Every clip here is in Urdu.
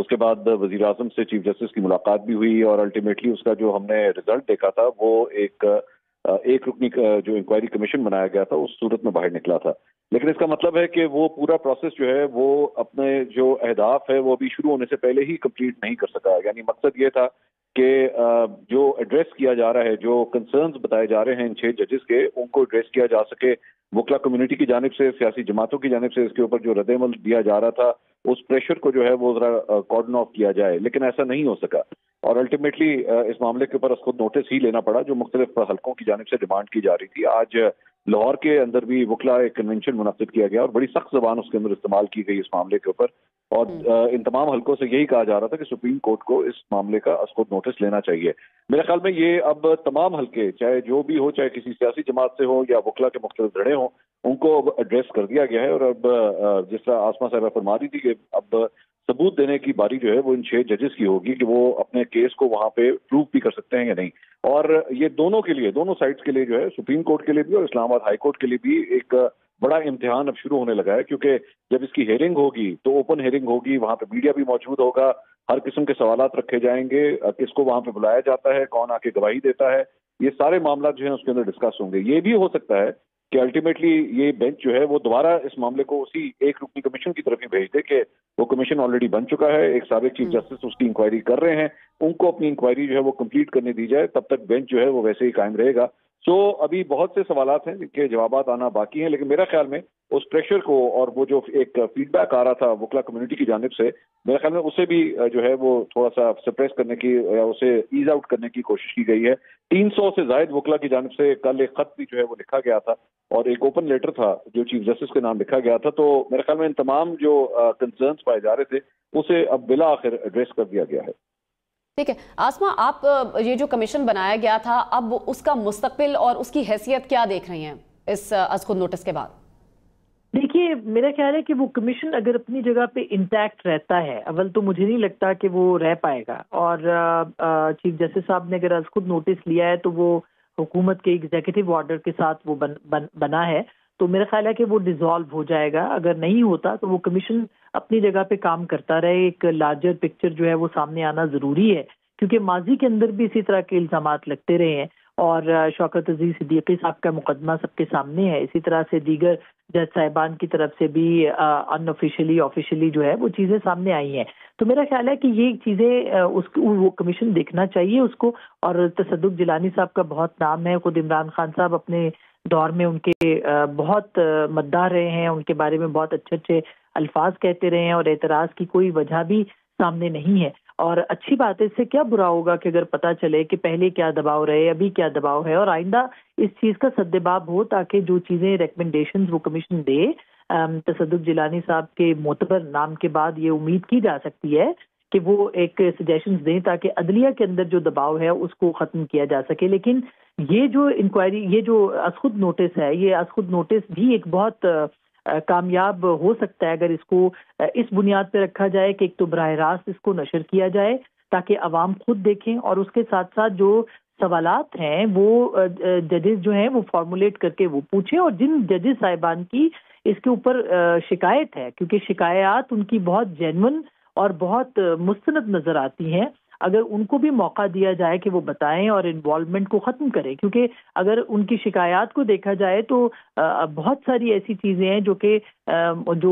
اس کے بعد وزیر اعظم سے چیف جسٹس کی ملاقات بھی ہوئی اور الٹیمیٹلی اس کا جو ہم نے رزلٹ دیکھا تھا وہ ایک رکنی جو انکوائری کمیشن بنایا گیا تھا اس صورت میں باہر نکلا تھا. لیکن اس کا مطلب ہے کہ وہ پورا پروسیس جو ہے وہ اپنے جو اہداف ہے وہ ابھی شروع ہونے سے پہلے ہی کمپلیٹ نہیں کر سکا. یعنی مقصد یہ تھا کہ جو ایڈریس کیا جا رہا ہے, جو کنسرنز بتائے جا رہے ہیں ان 6 ججز کے, ان کو ایڈریس کیا جا سکے. وکلا کمیونٹی کی جانب سے, سیاسی جماعتوں کی جانب سے اس کے اوپر جو رد عمل دیا جا رہا تھا اس پریشر کو جو ہے وہ ذرا کارڈن آف کیا جائے, لیکن ایسا نہیں ہو سکا. اور الٹیمیٹلی اس معاملے کے اوپر خود نوٹس ہی لینا پڑا جو مختلف حلقوں کی جانب سے ڈیمانڈ کی جا رہی تھی. آج لاہور کے اندر بھی وکلا ایک کنونشن منعقد کیا گیا اور بڑی سخت زبان اس کے اندر استعمال کی گئی اس معاملے کے اوپر, اور ان تمام حلقوں سے یہی کہا جا رہا تھا کہ سپریم کورٹ کو اس معاملے کا از خود نوٹس لینا چاہیے. میرے خیال میں یہ اب تمام حلقے, چاہے جو بھی ہو, چاہے کسی سیاسی جماعت سے ہو یا وکلا کے مختلف دھڑے ہوں, ان کو اب ایڈریس کر دیا گیا ہے. اور اب جس طرح آسما صاحبہ فرما رہی تھی کہ اب ثبوت دینے کی باری جو ہے وہ ان 6 ججز کی ہوگی کہ وہ اپنے کیس کو وہاں پہ پروو بھی کر سکتے ہیں یا نہیں. اور یہ دونوں کے لیے, دونوں سائڈز کے لیے جو ہے, سپریم کورٹ کے لیے بھی اور اسلام آباد ہائی کورٹ کے لیے بھی ایک بڑا امتحان اب شروع ہونے لگا ہے. کیونکہ جب اس کی ہیئرنگ ہوگی تو اوپن ہیئرنگ ہوگی, وہاں پہ میڈیا بھی موجود ہوگا, ہر قسم کے سوالات رکھے جائیں گے, کس کو وہاں پہ بلایا جاتا ہے, کون آ کے گواہی دیتا ہے, یہ سارے معاملات جو ہیں اس کے اندر ڈسکس ہوں گے. یہ بھی ہو سکتا ہے کہ الٹیمیٹلی یہ بینچ جو ہے وہ دوبارہ اس معاملے کو اسی ایک رکنی کمیشن کی طرف ہی بھیج دے کہ وہ کمیشن آلریڈی بن چکا ہے, ایک سابق چیف جسٹس اس کی انکوائری کر رہے ہیں, ان کو اپنی انکوائری جو ہے وہ کمپلیٹ کرنے دی جائے, تب تک بینچ جو ہے وہ ویسے ہی قائم رہے گا. ابھی بہت سے سوالات ہیں جن کے جوابات آنا باقی ہیں, لیکن میرا خیال میں اس پریشر کو اور وہ جو ایک فیڈ بیک آ رہا تھا وکلا کمیونٹی کی جانب سے, میرے خیال میں اسے بھی جو ہے وہ تھوڑا سا سپریس کرنے کی یا اسے ایز آؤٹ کرنے کی کوشش کی گئی ہے. 300 سے زائد وکلا کی جانب سے کل ایک خط بھی جو ہے وہ لکھا گیا تھا اور ایک اوپن لیٹر تھا جو چیف جسٹس کے نام لکھا گیا تھا. تو میرے خیال میں ان تمام جو کنسرنز پائے جا رہے تھے اسے اب بلا آخر ایڈریس کر دیا گیا ہے. ٹھیک ہے آسما, آپ یہ جو کمیشن بنایا گیا تھا اب اس کا مستقبل اور اس کی حیثیت کیا دیکھ رہی ہیں اس از خود نوٹس کے بعد؟ دیکھیے میرا خیال ہے کہ وہ کمیشن اگر اپنی جگہ پہ انٹیکٹ رہتا ہے, اول تو مجھے نہیں لگتا کہ وہ رہ پائے گا. اور چیف جسٹس صاحب نے اگر از خود نوٹس لیا ہے تو وہ حکومت کے ایگزیکٹو آرڈر کے ساتھ وہ بنا ہے, تو میرا خیال ہے کہ وہ ڈیزالو ہو جائے گا. اگر نہیں ہوتا تو وہ کمیشن اپنی جگہ پہ کام کرتا رہے. ایک لارجر پکچر جو ہے وہ سامنے آنا ضروری ہے, کیونکہ ماضی کے اندر بھی اسی طرح کے الزامات لگتے رہے ہیں اور شوکت عزیز صدیقی صاحب کا مقدمہ سب کے سامنے ہے. اسی طرح سے دیگر جج صاحبان کی طرف سے بھی ان آفیشلی آفیشلی جو ہے وہ چیزیں سامنے آئی ہیں. تو میرا خیال ہے کہ یہ چیزیں وہ کمیشن دیکھنا چاہیے اس کو. اور تصدق جیلانی صاحب کا بہت نام ہے, خود عمران خان صاحب اپنے دور میں ان کے بہت مداح رہے ہیں, ان کے بارے میں بہت اچھے اچھے الفاظ کہتے رہے ہیں اور اعتراض کی کوئی وجہ بھی سامنے نہیں ہے. اور اچھی بات ہے, اس سے کیا برا ہوگا کہ اگر پتہ چلے کہ پہلے کیا دباؤ رہے, ابھی کیا دباؤ ہے, اور آئندہ اس چیز کا سدباب ہو تاکہ جو چیزیں ریکمنڈیشنز وہ کمیشن دے. تصدق جیلانی صاحب کے معتبر نام کے بعد یہ امید کی جا سکتی ہے کہ وہ ایک سجیشنز دیں تاکہ عدلیہ کے اندر جو دباؤ ہے اس کو ختم کیا جا سکے. لیکن یہ جو انکوائری, یہ جو از خود نوٹس ہے, یہ از خود نوٹس بھی ایک بہت کامیاب ہو سکتا ہے اگر اس کو اس بنیاد پہ رکھا جائے کہ ایک تو براہ راست اس کو نشر کیا جائے تاکہ عوام خود دیکھیں, اور اس کے ساتھ ساتھ جو سوالات ہیں وہ ججز جو ہیں وہ فارمولیٹ کر کے وہ پوچھیں. اور جن ججز صاحبان کی اس کے اوپر شکایت ہے, کیونکہ شکایات ان کی بہت جینون اور بہت مستند نظر آتی ہیں, اگر ان کو بھی موقع دیا جائے کہ وہ بتائیں اور انوالومنٹ کو ختم کریں. کیونکہ اگر ان کی شکایات کو دیکھا جائے تو بہت ساری ایسی چیزیں ہیں جو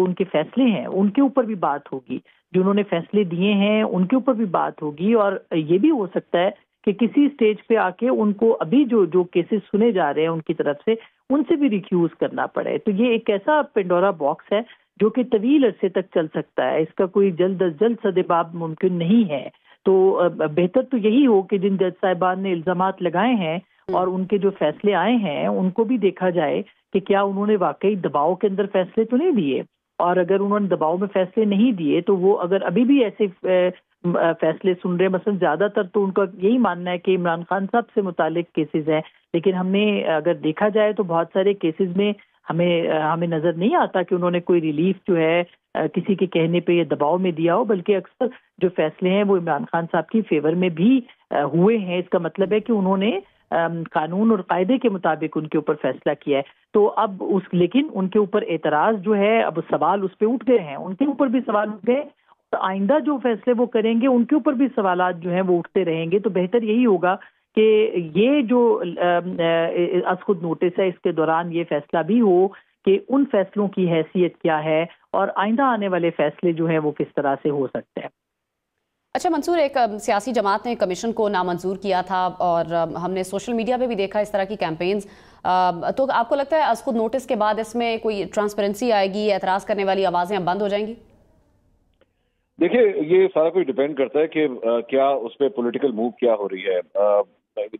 ان کے فیصلے ہیں ان کے اوپر بھی بات ہوگی, جو انہوں نے فیصلے دیے ہیں ان کے اوپر بھی بات ہوگی. اور یہ بھی ہو سکتا ہے کہ کسی سٹیج پہ آ کے ان کو ابھی جو کیسز سنے جا رہے ہیں ان کی طرف سے ان سے بھی ریکیوز کرنا پڑے. تو یہ ایک ایسا پینڈورا باکس ہے جو کہ طویل عرصے تک چل سکتا ہے, اس کا کوئی جلد از جلد سدباب ممکن نہیں ہے. تو بہتر تو یہی ہو کہ جن جج صاحبان نے الزامات لگائے ہیں اور ان کے جو فیصلے آئے ہیں ان کو بھی دیکھا جائے کہ کیا انہوں نے واقعی دباؤ کے اندر فیصلے تو نہیں دیے, اور اگر انہوں نے دباؤ میں فیصلے نہیں دیے تو وہ اگر ابھی بھی ایسے فیصلے سن رہے, مثلا زیادہ تر تو ان کا یہی ماننا ہے کہ عمران خان صاحب سے متعلق کیسز ہیں, لیکن ہم نے اگر دیکھا جائے تو بہت سارے کیسز میں ہمیں نظر نہیں آتا کہ انہوں نے کوئی ریلیف جو ہے کسی کے کہنے پہ یا دباؤ میں دیا ہو, بلکہ اکثر جو فیصلے ہیں وہ عمران خان صاحب کی فیور میں بھی ہوئے ہیں. اس کا مطلب ہے کہ انہوں نے قانون اور قاعدے کے مطابق ان کے اوپر فیصلہ کیا ہے. تو لیکن ان کے اوپر اعتراض جو ہے, اب سوال اس پہ اٹھ گئے ہیں, ان کے اوپر بھی سوال اٹھ گئے آئندہ جو فیصلے وہ کریں گے ان کے اوپر بھی سوالات جو ہیں وہ اٹھتے رہیں گے. تو بہتر یہی ہوگا کہ یہ جو از خود نوٹس ہے اس کے دوران یہ فیصلہ بھی ہو کہ ان فیصلوں کی حیثیت کیا ہے اور آئندہ آنے والے فیصلے جو ہیں وہ کس طرح سے ہو سکتے ہیں. اچھا منصور، ایک سیاسی جماعت نے کمیشن کو نامنظور کیا تھا اور ہم نے سوشل میڈیا پہ بھی دیکھا اس طرح کی کیمپینز، تو آپ کو لگتا ہے از خود نوٹس کے بعد اس میں کوئی ٹرانسپیرنسی آئے گی، اعتراض کرنے والی آوازیں اب بند ہو جائیں گی؟ دیکھیے یہ سارا کچھ ڈیپینڈ کرتا ہے کہ کیا اس پہ پولیٹیکل موو کیا ہو رہی ہے.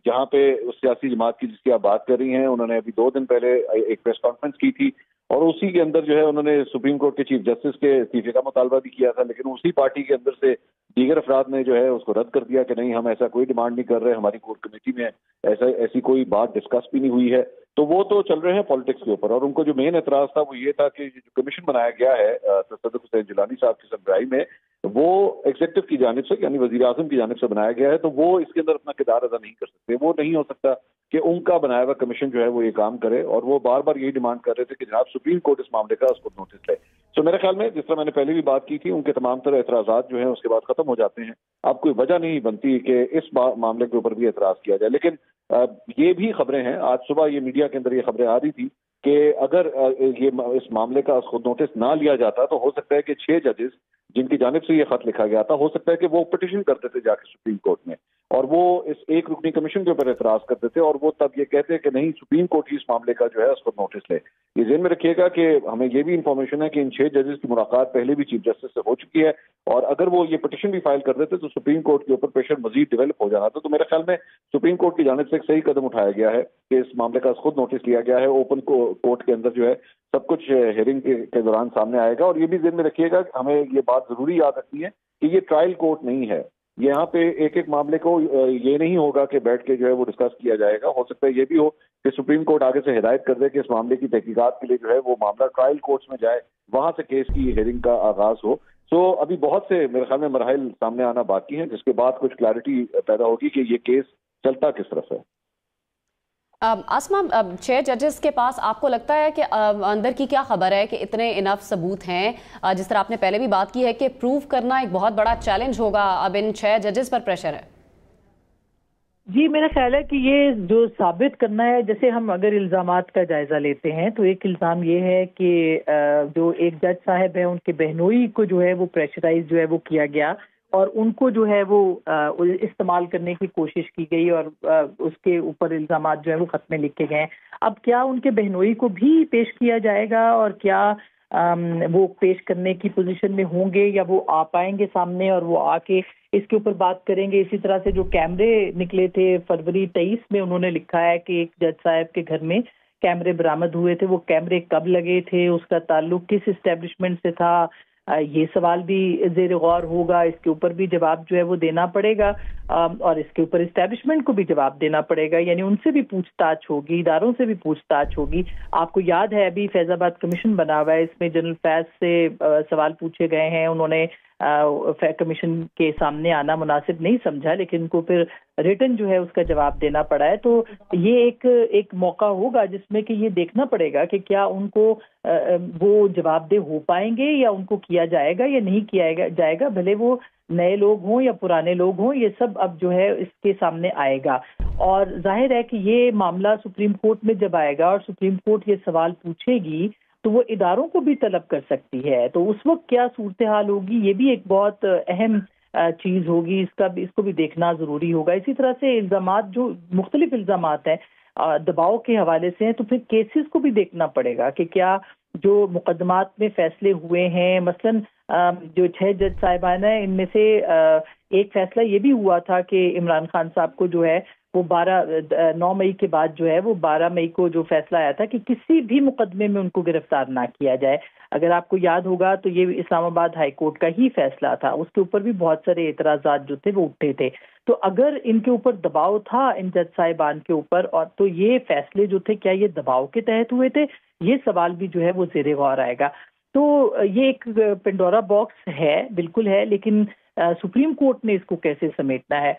جہاں پہ اس سیاسی جماعت کی جس کی آپ بات کر رہی ہیں انہوں نے ابھی 2 دن پہلے ایک پریس کانفرنس کی تھی اور اسی کے اندر جو ہے انہوں نے سپریم کورٹ کے چیف جسٹس کے استعفے کا مطالبہ بھی کیا تھا، لیکن اسی پارٹی کے اندر سے دیگر افراد نے جو ہے اس کو رد کر دیا کہ نہیں ہم ایسا کوئی ڈیمانڈ نہیں کر رہے، ہماری کورٹ کمیٹی میں ایسی کوئی بات ڈسکس بھی نہیں ہوئی ہے. تو وہ تو چل رہے ہیں پالیٹکس کے اوپر، اور ان کو جو مین اعتراض تھا وہ یہ تھا کہ جو کمیشن بنایا گیا ہے صدر حسین جیلانی صاحب کی سربراہی میں وہ ایگزیکٹو کی جانب سے یعنی وزیر اعظم کی جانب سے بنایا گیا ہے، تو وہ اس کے اندر اپنا کردار ادا نہیں کر سکتے. وہ نہیں ہو سکتا کہ ان کا بنایا ہوا کمیشن جو ہے وہ یہ کام کرے، اور وہ بار بار یہی ڈیمانڈ کر رہے تھے کہ جناب سپریم کورٹ اس معاملے کا اس کو نوٹس لے. تو میرے خیال میں جس طرح میں نے پہلے بھی بات کی تھی ان کے تمام طرح اعتراضات جو ہیں اس کے بعد ختم ہو جاتے ہیں. اب کوئی وجہ نہیں بنتی کہ اس معاملے کے اوپر بھی اعتراض کیا جائے. لیکن یہ بھی خبریں ہیں، آج صبح یہ میڈیا کے اندر یہ خبریں آ رہی تھی کہ اگر یہ اس معاملے کا خود نوٹس نہ لیا جاتا تو ہو سکتا ہے کہ 6 ججز جن کی جانب سے یہ خط لکھا گیا تھا ہو سکتا ہے کہ وہ پٹیشن کرتے تھے جا کے سپریم کورٹ میں، اور وہ اس ایک رکنی کمیشن کے اوپر اعتراض کرتے تھے، اور وہ تب یہ کہتے کہ نہیں سپریم کورٹ ہی اس معاملے کا جو ہے اس کو نوٹس لے. یہ ذہن میں رکھیے گا کہ ہمیں یہ بھی انفارمیشن ہے کہ ان 6 ججز کی ملاقات پہلے بھی چیف جسٹس سے ہو چکی ہے، اور اگر وہ یہ پٹیشن بھی فائل کر دیتے تو سپریم کورٹ کے اوپر پریشر مزید ڈیولپ ہو جانا تھا. تو میرے خیال میں سپریم کورٹ کی جانب سے ایک صحیح قدم اٹھایا گیا ہے کہ اس معاملے کا خود نوٹس لیا گیا ہے. اوپن کورٹ کے اندر جو ہے سب کچھ ہیئرنگ کے دوران سامنے آئے گا. اور یہ بھی ذہن میں رکھیے گا کہ ہمیں یہ بات ضروری یاد رکھنی ہے کہ یہ ٹرائل کورٹ نہیں ہے. یہاں پہ ایک ایک معاملے کو یہ نہیں ہوگا کہ بیٹھ کے جو ہے وہ ڈسکس کیا جائے گا. ہو سکتا ہے یہ بھی ہو کہ سپریم کورٹ آگے سے ہدایت کر دے کہ اس معاملے کی تحقیقات کے لیے جو ہے وہ معاملہ ٹرائل کورٹس میں جائے، وہاں سے کیس کی ہیئرنگ کا آغاز ہو. سو ابھی بہت سے میرے خیال میں مراحل سامنے آنا باقی ہیں جس کے بعد کچھ کلیئرٹی پیدا ہوگی کہ یہ کیس چلتا کس طرف ہے. آسما، 6 ججز کے پاس آپ کو لگتا ہے کہ اندر کی کیا خبر ہے کہ اتنے انف ثبوت ہیں؟ جس طرح آپ نے پہلے بھی بات کی ہے کہ پروف کرنا ایک بہت بڑا چیلنج ہوگا، اب ان 6 ججز پر پریشر ہے. جی میرا خیال ہے کہ یہ جو ثابت کرنا ہے، جیسے ہم اگر الزامات کا جائزہ لیتے ہیں تو ایک الزام یہ ہے کہ جو ایک جج صاحب ہیں ان کے بہنوئی کو جو ہے وہ پریشرائز جو ہے وہ کیا گیا اور ان کو جو ہے وہ استعمال کرنے کی کوشش کی گئی اور اس کے اوپر الزامات جو ہے وہ خط میں لکھے گئے. اب کیا ان کے بہنوئی کو بھی پیش کیا جائے گا اور کیا وہ پیش کرنے کی پوزیشن میں ہوں گے یا وہ آ پائیں گے سامنے اور وہ آ کے اس کے اوپر بات کریں گے؟ اسی طرح سے جو کیمرے نکلے تھے فروری 23 میں انہوں نے لکھا ہے کہ ایک جج صاحب کے گھر میں کیمرے برآمد ہوئے تھے، وہ کیمرے کب لگے تھے، اس کا تعلق کس اسٹیبلشمنٹ سے تھا، یہ سوال بھی زیر غور ہوگا. اس کے اوپر بھی جواب جو ہے وہ دینا پڑے گا اور اس کے اوپر اسٹیبلشمنٹ کو بھی جواب دینا پڑے گا، یعنی ان سے بھی پوچھ تاچھ ہوگی، اداروں سے بھی پوچھ تاچھ ہوگی. آپ کو یاد ہے ابھی فیض آباد کمیشن بنا ہوا ہے، اس میں جنرل فیض سے سوال پوچھے گئے ہیں، انہوں نے کمیشن کے سامنے آنا مناسب نہیں سمجھا لیکن ان کو پھر ریٹن جو ہے اس کا جواب دینا پڑا ہے. تو یہ ایک موقع ہوگا جس میں کہ یہ دیکھنا پڑے گا کہ کیا ان کو وہ جواب دہ ہو پائیں گے یا ان کو کیا جائے گا یا نہیں کیا جائے گا، بھلے وہ نئے لوگ ہوں یا پرانے لوگ ہوں، یہ سب اب جو ہے اس کے سامنے آئے گا. اور ظاہر ہے کہ یہ معاملہ سپریم کورٹ میں جب آئے گا اور سپریم کورٹ یہ سوال پوچھے گی تو وہ اداروں کو بھی طلب کر سکتی ہے. تو اس وقت کیا صورتحال ہوگی، یہ بھی ایک بہت اہم چیز ہوگی، اس کو بھی دیکھنا ضروری ہوگا. اسی طرح سے الزامات، جو مختلف الزامات ہیں دباؤ کے حوالے سے ہیں، تو پھر کیسز کو بھی دیکھنا پڑے گا کہ کیا جو مقدمات میں فیصلے ہوئے ہیں، مثلاً جو 6 جج صاحبان ہیں ان میں سے ایک فیصلہ یہ بھی ہوا تھا کہ عمران خان صاحب کو جو ہے وہ 9 مئی کے بعد جو ہے وہ 12 مئی کو جو فیصلہ آیا تھا کہ کسی بھی مقدمے میں ان کو گرفتار نہ کیا جائے. اگر آپ کو یاد ہوگا تو یہ اسلام آباد ہائی کورٹ کا ہی فیصلہ تھا، اس کے اوپر بھی بہت سارے اعتراضات جو تھے وہ اٹھے تھے. تو اگر ان کے اوپر دباؤ تھا ان جج صاحبان کے اوپر، اور تو یہ فیصلے جو تھے کیا یہ دباؤ کے تحت ہوئے تھے، یہ سوال بھی جو ہے وہ زیر غور آئے گا. تو یہ ایک پنڈورا باکس ہے، بالکل ہے، لیکن سپریم کورٹ نے اس کو کیسے سمیٹنا ہے.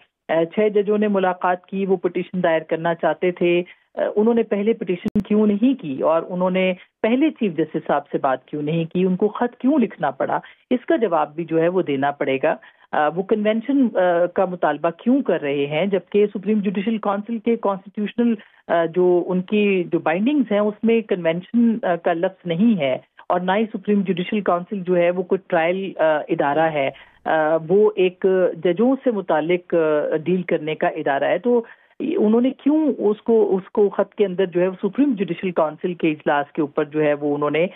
6 ججوں نے ملاقات کی، وہ پٹیشن دائر کرنا چاہتے تھے. انہوں نے پہلے پٹیشن کیوں نہیں کی اور انہوں نے پہلے چیف جسٹس صاحب سے بات کیوں نہیں کی، ان کو خط کیوں لکھنا پڑا، اس کا جواب بھی جو ہے وہ دینا پڑے گا۔ وہ کنونشن کا مطالبہ کیوں کر رہے ہیں جبکہ سپریم جوڈیشل کونسل کے کانسٹیٹیوشنل جو ان کی جو بائنڈنگز ہیں اس میں کنونشن کا لفظ نہیں ہے، اور نہ ہی سپریم جوڈیشل کونسل جو ہے وہ کوئی ٹرائل ادارہ ہے، وہ ایک ججوں سے متعلق ڈیل کرنے کا ادارہ ہے۔ تو انہوں نے کیوں اس کو خط کے اندر جو ہے سپریم جوڈیشل کونسل کے اجلاس کے اوپر جو ہے وہ انہوں نے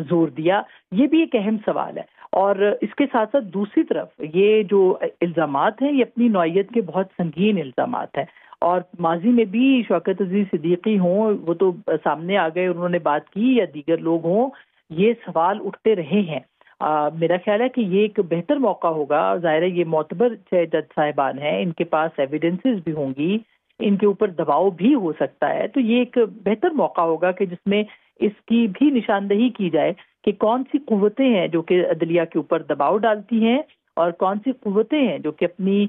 زور دیا، یہ بھی ایک اہم سوال ہے۔ اور اس کے ساتھ ساتھ دوسری طرف یہ جو الزامات ہیں یہ اپنی نوعیت کے بہت سنگین الزامات ہیں، اور ماضی میں بھی شوکت عزیز صدیقی ہوں وہ تو سامنے آ گئے، انہوں نے بات کی، یا دیگر لوگ ہوں، یہ سوال اٹھتے رہے ہیں۔ میرا خیال ہے کہ یہ ایک بہتر موقع ہوگا، ظاہر ہے یہ معتبر جج صاحبان ہیں، ان کے پاس ایویڈنسز بھی ہوں گی، ان کے اوپر دباؤ بھی ہو سکتا ہے، تو یہ ایک بہتر موقع ہوگا کہ جس میں اس کی بھی نشاندہی کی جائے کہ کون سی قوتیں ہیں جو کہ عدلیہ کے اوپر دباؤ ڈالتی ہیں اور کون سی قوتیں ہیں جو کہ اپنی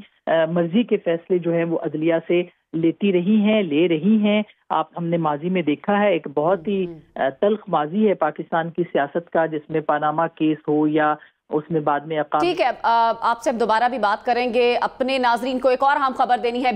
مرضی کے فیصلے جو ہیں وہ عدلیہ سے لیتی رہی ہیں، لے رہی ہیں۔ ہم نے ماضی میں دیکھا ہے، ایک بہت ہی تلخ ماضی ہے پاکستان کی سیاست کا، جس میں پاناما کیس ہو یا اس میں بعد میں ٹھیک ہے، آپ سے اب دوبارہ بھی بات کریں گے۔ اپنے ناظرین کو ایک اور اہم خبر دینی ہے۔